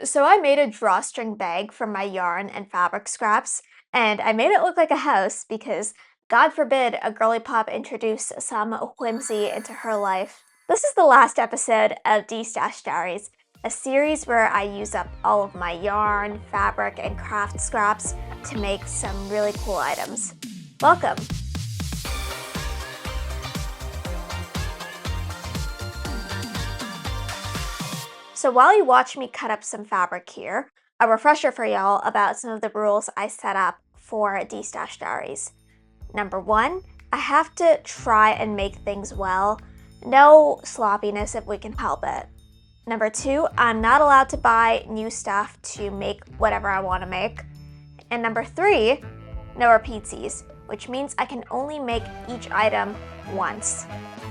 So I made a drawstring bag from my yarn and fabric scraps, and I made it look like a house because God forbid a girly pop introduce some whimsy into her life. This is the last episode of Destash Diaries, a series where I use up all of my yarn, fabric, and craft scraps to make some really cool items. Welcome! So while you watch me cut up some fabric here, a refresher for y'all about some of the rules I set up for Destash Diaries. Number one, I have to try and make things well. No sloppiness if we can help it. Number two, I'm not allowed to buy new stuff to make whatever I want to make. And number three, no repeatsies, which means I can only make each item once.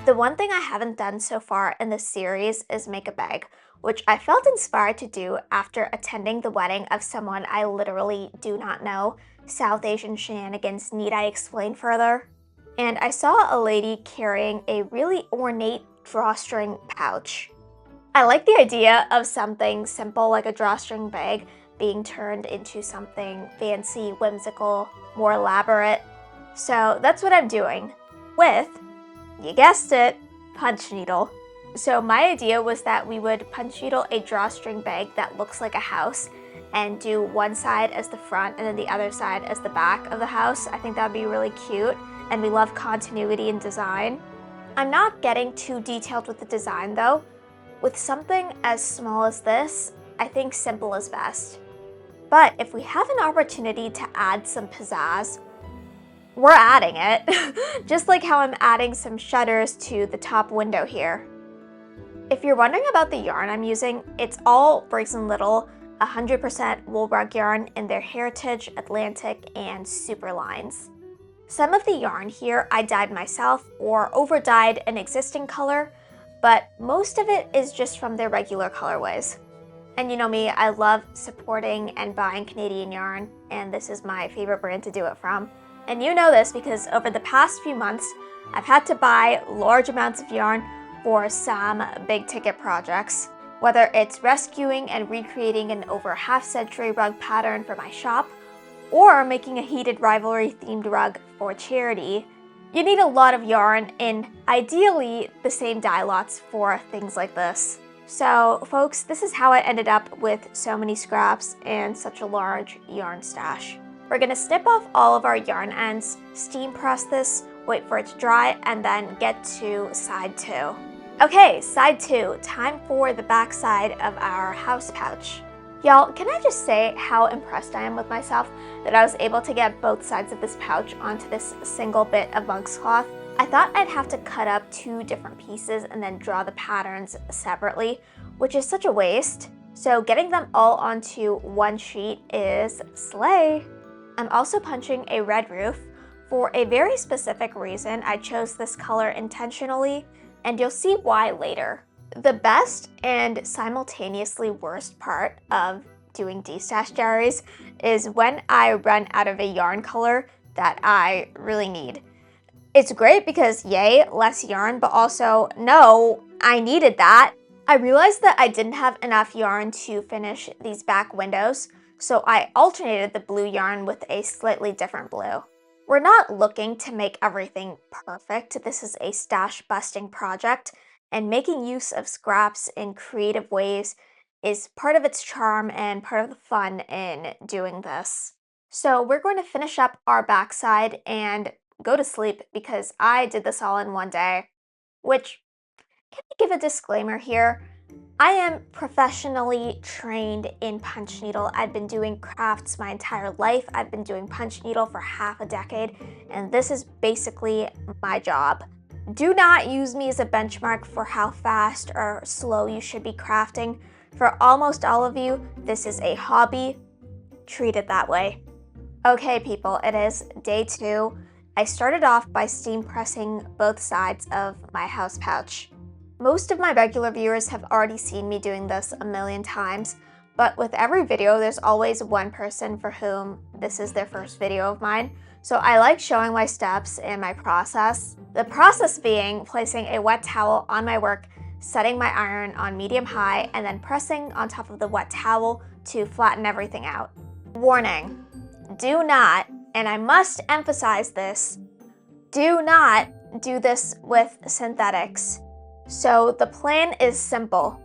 The one thing I haven't done so far in this series is make a bag, which I felt inspired to do after attending the wedding of someone I literally do not know. South Asian shenanigans, need I explain further? And I saw a lady carrying a really ornate drawstring pouch. I like the idea of something simple like a drawstring bag being turned into something fancy, whimsical, more elaborate. So that's what I'm doing with, you guessed it, punch needle. So my idea was that we would punch needle a drawstring bag that looks like a house and do one side as the front and then the other side as the back of the house. I think that would be really cute, and we love continuity in design. I'm not getting too detailed with the design though. With something as small as this, I think simple is best. But if we have an opportunity to add some pizzazz, we're adding it. Just like how I'm adding some shutters to the top window here. If you're wondering about the yarn I'm using, it's all Briggs & Little, 100% wool rug yarn in their Heritage, Atlantic, and Super lines. Some of the yarn here I dyed myself or over-dyed an existing color, but most of it is just from their regular colorways. And you know me, I love supporting and buying Canadian yarn, and this is my favorite brand to do it from. And you know this because over the past few months, I've had to buy large amounts of yarn for some big ticket projects, whether it's rescuing and recreating an over half-century rug pattern for my shop, or making a heated rivalry themed rug for charity. You need a lot of yarn in ideally the same dye lots for things like this. So folks, this is how I ended up with so many scraps and such a large yarn stash. We're gonna snip off all of our yarn ends, steam press this, wait for it to dry, and then get to side two. Okay, side two, time for the back side of our house pouch. Y'all, can I just say how impressed I am with myself that I was able to get both sides of this pouch onto this single bit of monk's cloth? I thought I'd have to cut up two different pieces and then draw the patterns separately, which is such a waste. So getting them all onto one sheet is slay. I'm also punching a red roof. For a very specific reason, I chose this color intentionally, and you'll see why later. The best and simultaneously worst part of doing Destash Diaries is when I run out of a yarn color that I really need. It's great because yay, less yarn, but also no, I needed that. I realized that I didn't have enough yarn to finish these back windows, so I alternated the blue yarn with a slightly different blue. We're not looking to make everything perfect. This is a stash busting project, and making use of scraps in creative ways is part of its charm and part of the fun in doing this. So we're going to finish up our backside and go to sleep because I did this all in one day, which, can I give a disclaimer here? I am professionally trained in punch needle. I've been doing crafts my entire life. I've been doing punch needle for half a decade, and this is basically my job. Do not use me as a benchmark for how fast or slow you should be crafting. For almost all of you, this is a hobby. Treat it that way. Okay, people, it is day two. I started off by steam pressing both sides of my house pouch. Most of my regular viewers have already seen me doing this a million times, but with every video, there's always one person for whom this is their first video of mine. So I like showing my steps and my process. The process being placing a wet towel on my work setting my iron on medium-high, and then pressing on top of the wet towel to flatten everything out. Warning, do not, and I must emphasize this, do not do this with synthetics. So the plan is simple.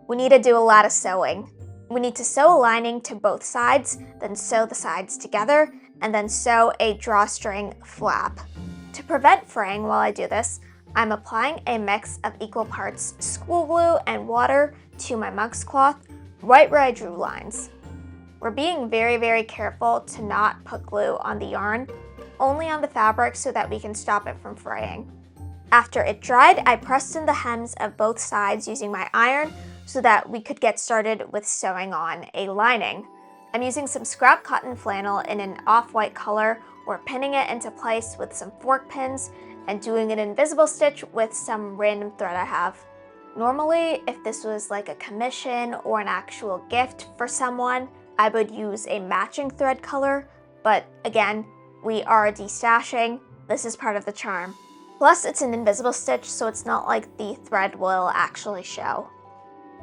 We need to do a lot of sewing. We need to sew a lining to both sides, then sew the sides together, and then sew a drawstring flap. To prevent fraying while I do this, I'm applying a mix of equal parts school glue and water to my monk's cloth right where I drew lines. We're being very, very careful to not put glue on the yarn, only on the fabric so that we can stop it from fraying. After it dried, I pressed in the hems of both sides using my iron so that we could get started with sewing on a lining. I'm using some scrap cotton flannel in an off-white color. We're pinning it into place with some fork pins and doing an invisible stitch with some random thread I have. Normally, if this was like a commission or an actual gift for someone, I would use a matching thread color, but again, we are destashing. This is part of the charm. Plus, it's an invisible stitch, so it's not like the thread will actually show.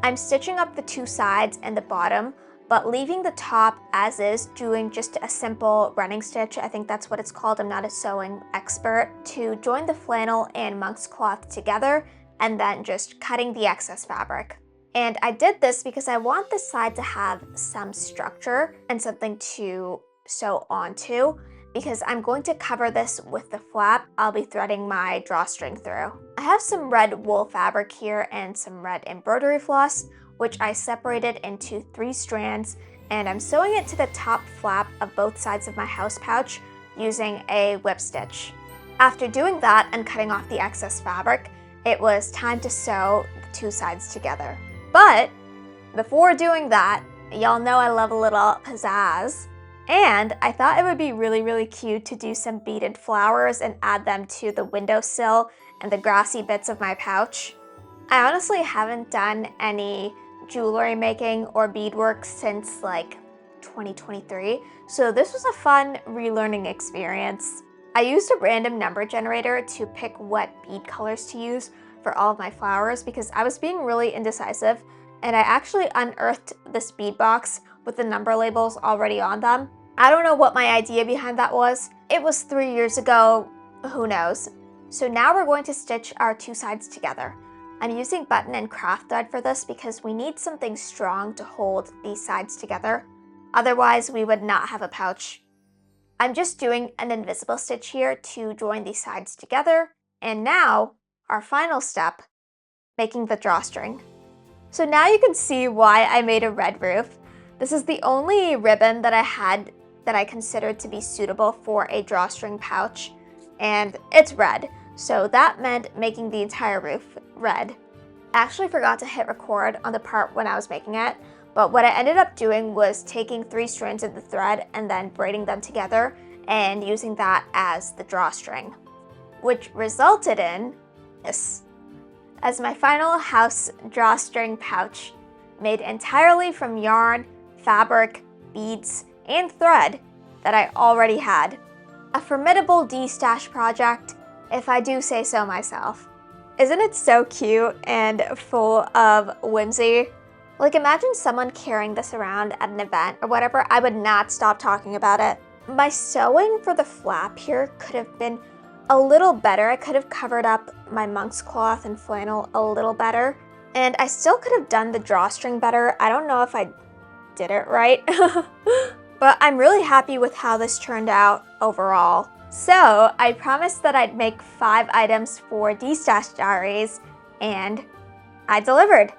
I'm stitching up the two sides and the bottom, but leaving the top as is, doing just a simple running stitch, I think that's what it's called, I'm not a sewing expert, to join the flannel and monk's cloth together, and then just cutting the excess fabric. And I did this because I want this side to have some structure and something to sew onto, because I'm going to cover this with the flap I'll be threading my drawstring through. I have some red wool fabric here and some red embroidery floss, which I separated into 3 strands, and I'm sewing it to the top flap of both sides of my house pouch using a whip stitch. After doing that and cutting off the excess fabric, it was time to sew the 2 sides together. But before doing that, y'all know I love a little pizzazz, and I thought it would be really, really cute to do some beaded flowers and add them to the windowsill and the grassy bits of my pouch. I honestly haven't done any jewelry making or beadwork since like 2023, so this was a fun relearning experience. I used a random number generator to pick what bead colors to use for all of my flowers because I was being really indecisive, and I actually unearthed this bead box with the number labels already on them. I don't know what my idea behind that was. It was 3 years ago, who knows. So now we're going to stitch our 2 sides together. I'm using button and craft thread for this because we need something strong to hold these sides together. Otherwise, we would not have a pouch. I'm just doing an invisible stitch here to join these sides together. And now, our final step, making the drawstring. So now you can see why I made a red roof. This is the only ribbon that I had that I considered to be suitable for a drawstring pouch, and it's red. So that meant making the entire roof red. I actually forgot to hit record on the part when I was making it, but what I ended up doing was taking 3 strands of the thread and then braiding them together and using that as the drawstring, which resulted in this as my final house drawstring pouch, made entirely from yarn, fabric, beads, and thread that I already had. A formidable destash project, if I do say so myself. Isn't it so cute and full of whimsy? Like, imagine someone carrying this around at an event or whatever. I would not stop talking about it. My sewing for the flap here could have been a little better. I could have covered up my monk's cloth and flannel a little better, and I still could have done the drawstring better. I don't know if I did it right, but I'm really happy with how this turned out overall. So I promised that I'd make 5 items for Destash Diaries, and I delivered.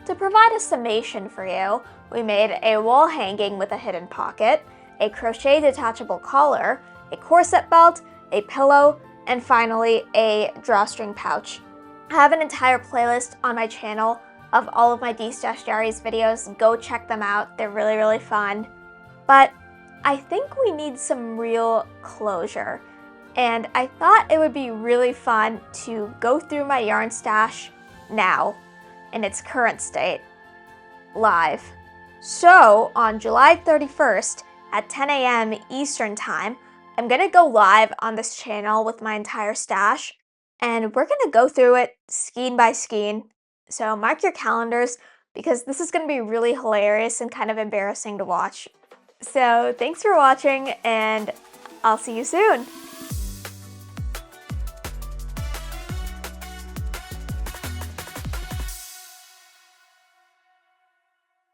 To provide a summation for you, we made a wall hanging with a hidden pocket, a crochet detachable collar, a corset belt, a pillow, and finally a drawstring pouch. I have an entire playlist on my channel of all of my Destash Diaries videos. Go check them out. They're really, really fun. But I think we need some real closure, and I thought it would be really fun to go through my yarn stash now in its current state, live. So on July 31st at 10 a.m. Eastern Time, I'm gonna go live on this channel with my entire stash, and we're gonna go through it skein by skein. So mark your calendars because this is going to be really hilarious and kind of embarrassing to watch. So thanks for watching, and I'll see you soon!